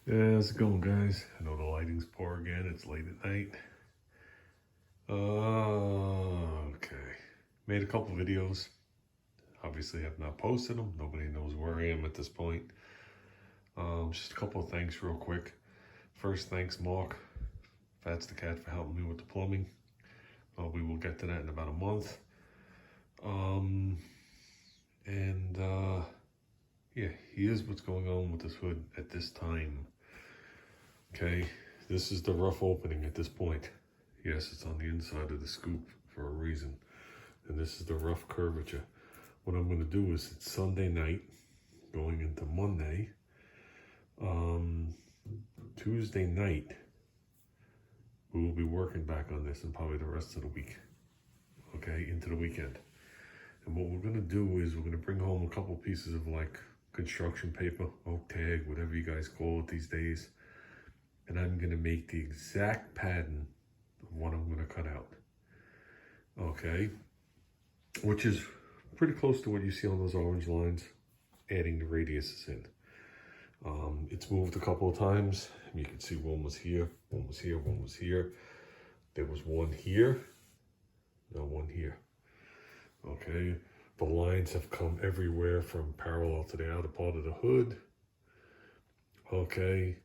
Yeah, how's it going, guys? I know the lighting's poor again. It's late at night. Okay. Made a couple videos. Obviously, have not posted them. Nobody knows where I am at this point. Just a couple of thanks real quick. First, thanks, Mark, Fats the Cat, for helping me with the plumbing. We will get to that in about a month. Um, and yeah, here's what's going on with this hood at this time. Okay, this is the rough opening at this point. Yes, it's on the inside of the scoop for a reason. And this is the rough curvature. What I'm going to do is, it's Sunday night, going into Monday. Tuesday night, we will be working back on this and probably the rest of the week. Okay, into the weekend. And what we're going to do is we're going to bring home a couple pieces of like construction paper, oak tag, whatever you guys call it these days. And I'm going to make the exact pattern of what I'm going to cut out. Okay, which is pretty close to what you see on those orange lines, adding the radiuses in. It's moved a couple of times. You can see one was here, one was here, one was here. There was one here, no one here. Okay, the lines have come everywhere from parallel to the outer part of the hood, okay,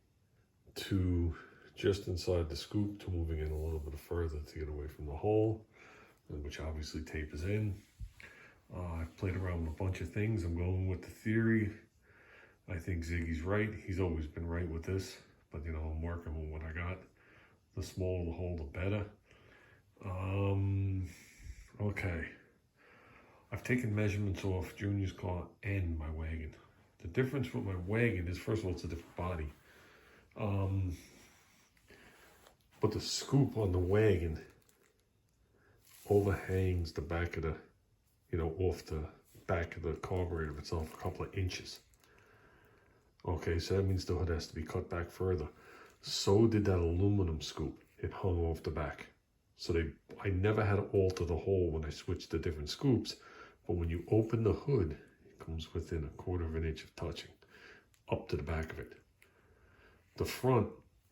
to just inside the scoop, to moving in a little bit further to get away from the hole, which obviously tapers in. I've played around with a bunch of things. I'm going with the theory. I think Ziggy's right. He's always been right with this, but you know, I'm working with what I got. The smaller the hole, the better. Okay. I've taken measurements off Junior's car and my wagon. The difference with my wagon is, first of all, it's a different body. But the scoop on the wagon overhangs the back of the, off the back of the carburetor itself a couple of inches. Okay, so that means the hood has to be cut back further. So did that aluminum scoop. It hung off the back. So I never had to alter the hole when I switched to different scoops. But when you open the hood, it comes within a 1/4 of an inch of touching up to the back of it. The front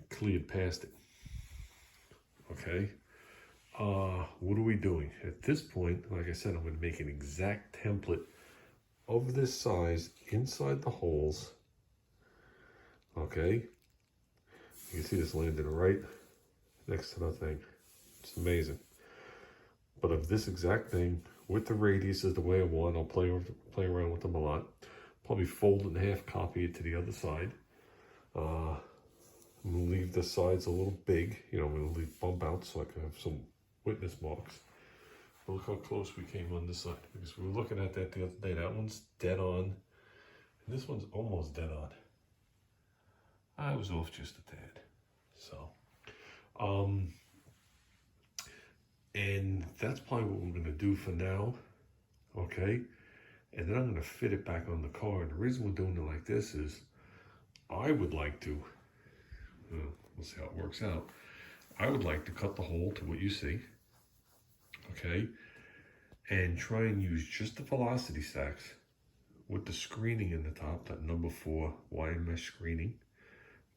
cleared past it. Okay. What are we doing? At this point, like I said, I'm going to make an exact template of this size inside the holes. Okay. You can see this landed right next to the thing. It's amazing. But of this exact thing, with the radius is the way I want. I'll play around with them a lot. Probably fold it in half, copy it to the other side. I'm going to leave the sides a little big. I'm going to leave bump outs so I can have some witness marks. But look how close we came on this side. Because we were looking at that the other day. That one's dead on. And this one's almost dead on. I was off just a tad. So, and that's probably what we're going to do for now. Okay. And then I'm going to fit it back on the car. And the reason we're doing it like this is I would like to, we'll see how it works out. I would like to cut the hole to what you see. Okay. And try and use just the velocity stacks with the screening in the top, that number 4 wire mesh screening,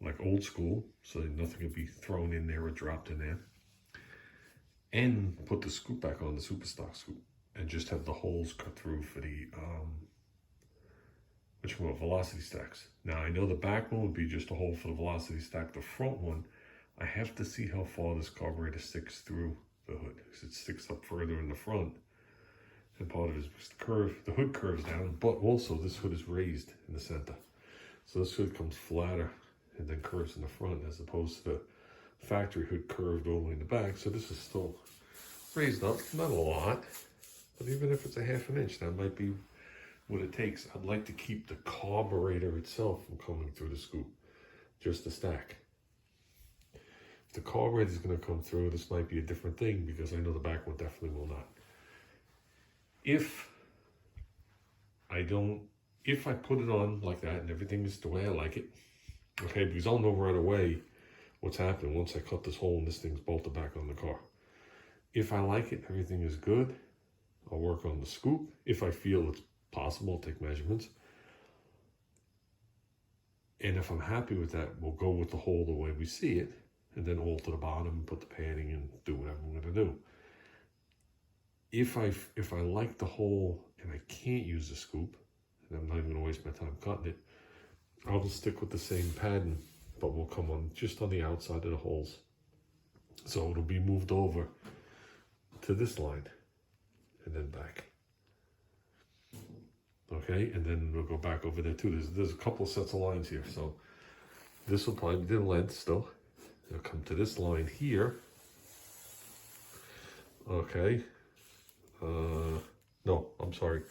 like old school, so that nothing will be thrown in there or dropped in there. And put the scoop back on, the super stock scoop, and just have the holes cut through for the velocity stacks. Now I know the back one would be just a hole for the velocity stack. The front one, I have to see how far this carburetor sticks through the hood, because it sticks up further in the front. And part of it is because the hood curves down, but also this hood is raised in the center. So this hood comes flatter and then curves in the front, as opposed to the factory hood curved all the way in the back. So this is still raised up, not a lot, but even if it's a 1/2 inch, that might be what it takes. I'd like to keep the carburetor itself from coming through the scoop, just the stack. If the carburetor is going to come through, this might be a different thing, because I know the back one definitely will not. If I put it on like that and everything is the way I like it, okay, because I'll know right away what's happening once I cut this hole and this thing's bolted back on the car. If I like it, everything is good, I'll work on the scoop. If I feel it's possible, I'll take measurements. And if I'm happy with that, we'll go with the hole the way we see it, and then alter the bottom, put the padding, and do whatever I'm gonna do. If I like the hole and I can't use a scoop, and I'm not even gonna waste my time cutting it, I'll stick with the same pattern, but we'll come on just on the outside of the holes. So it'll be moved over to this line and then back. Okay, and then we'll go back over there too. There's a couple of sets of lines here. So this will probably be the length still. It'll come to this line here. Okay. No, I'm sorry.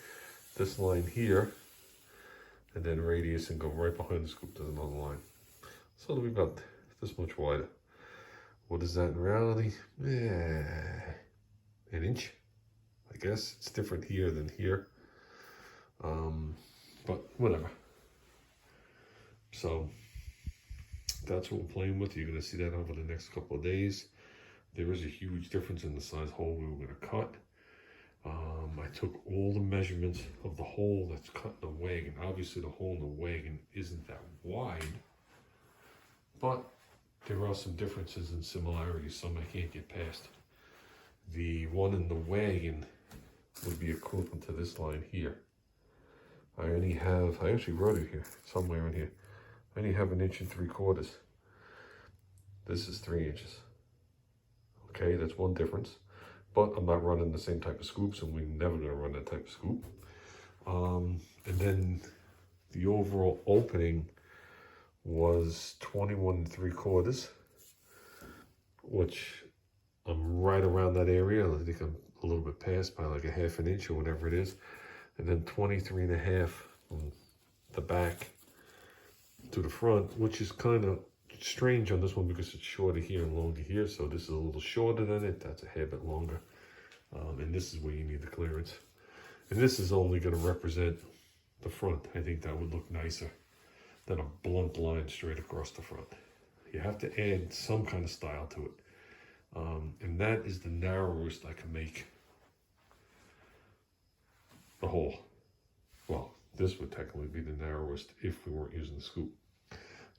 This line here. And then radius and go right behind the scoop to another line. So we've got this much wider. What is that in reality? An inch, I guess. It's different here than here. But whatever. So that's what we're playing with. You're going to see that over the next couple of days. There is a huge difference in the size hole we were going to cut. I took all the measurements of the hole that's cut in the wagon. Obviously the hole in the wagon isn't that wide, but there are some differences and similarities, some I can't get past. The one in the wagon would be equivalent to this line here. I actually wrote it here, somewhere in here. I only have 1 3/4 inches. This is 3 inches. Okay, that's one difference. But I'm not running the same type of scoops, and we're never gonna run that type of scoop. And then the overall opening was 21 3/4, which I'm right around that area. I think I'm a little bit past by like a 1/2 inch or whatever it is. And then 23 1/2 from the back to the front, which is kind of strange on this one because it's shorter here and longer here. So this is a little shorter than it. That's a hair bit longer. And this is where you need the clearance. And this is only going to represent the front. I think that would look nicer than a blunt line straight across the front. You have to add some kind of style to it. And that is the narrowest I can make the hole. Well, this would technically be the narrowest if we weren't using the scoop.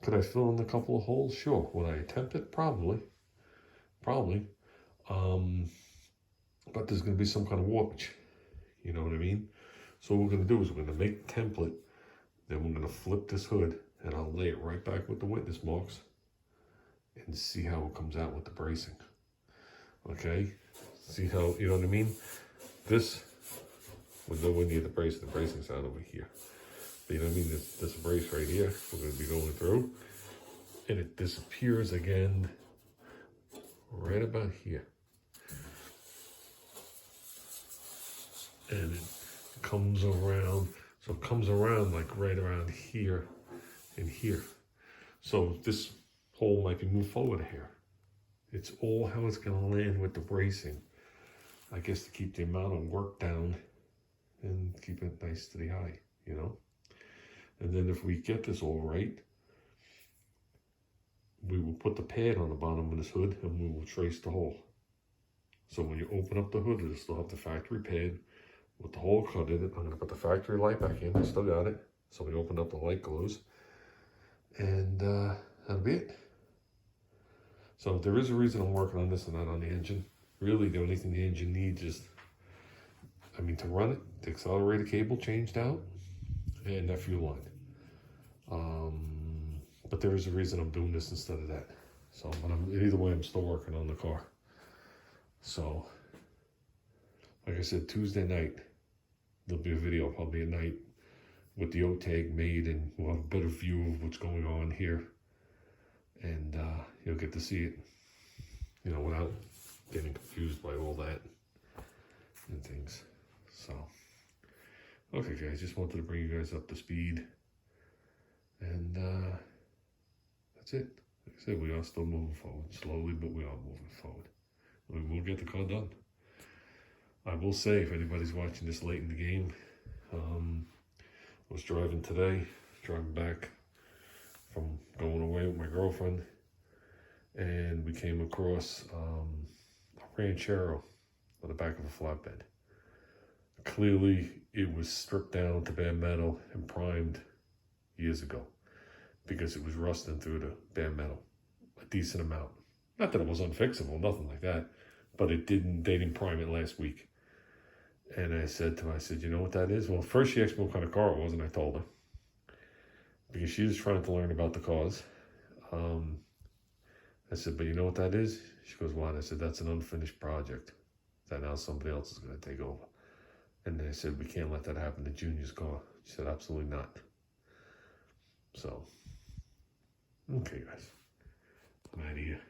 Could I fill in a couple of holes? Sure. Would I attempt it? Probably. But there's going to be some kind of warpage. You know what I mean? So what we're going to do is we're going to make a template. Then we're going to flip this hood. And I'll lay it right back with the witness marks. And see how it comes out with the bracing. Okay? See how, you know what I mean? This would nowhere near the bracing. The bracing's out over here. But you know what I mean? This brace right here, we're going to be going through. And it disappears again right about here. And it comes around. So it comes around like right around here and here. So this hole might be moved forward here. It's all how it's going to land with the bracing. I guess to keep the amount of work down and keep it nice to the eye, you know? And then if we get this all right, we will put the pad on the bottom of this hood and we will trace the hole. So when you open up the hood, it'll still have the factory pad with the hole cut in it. I'm going to put the factory light back in. I still got it. So we open up, the light glows. And that'll be it. So there is a reason I'm working on this and not on the engine. Really, the only thing the engine needs is, to run it, the accelerator cable changed out and that fuel line. But there is a reason I'm doing this instead of that. So, but either way, I'm still working on the car. So, like I said, Tuesday night, there'll be a video probably at night with the O-tag made, and we'll have a better view of what's going on here. And you'll get to see it, without getting confused by all that and things. So, okay guys, just wanted to bring you guys up to speed. And that's it. Like I said, we are still moving forward. Slowly, but we are moving forward. We will get the car done. I will say, if anybody's watching this late in the game, I was driving back from going away with my girlfriend, and we came across a ranchero on the back of a flatbed. Clearly, it was stripped down to bare metal and primed years ago. because it was rusting through the bare metal a decent amount. Not that it was unfixable, nothing like that, but they didn't prime it last week. And I said to her, I said, you know what that is? Well, first she asked me what kind of car it was, and I told her. Because she was trying to learn about the cars. I said, but you know what that is? She goes, what? I said, that's an unfinished project that now somebody else is going to take over. And I said, we can't let that happen to Junior's car. She said, absolutely not. So, okay, guys. I'm out of here.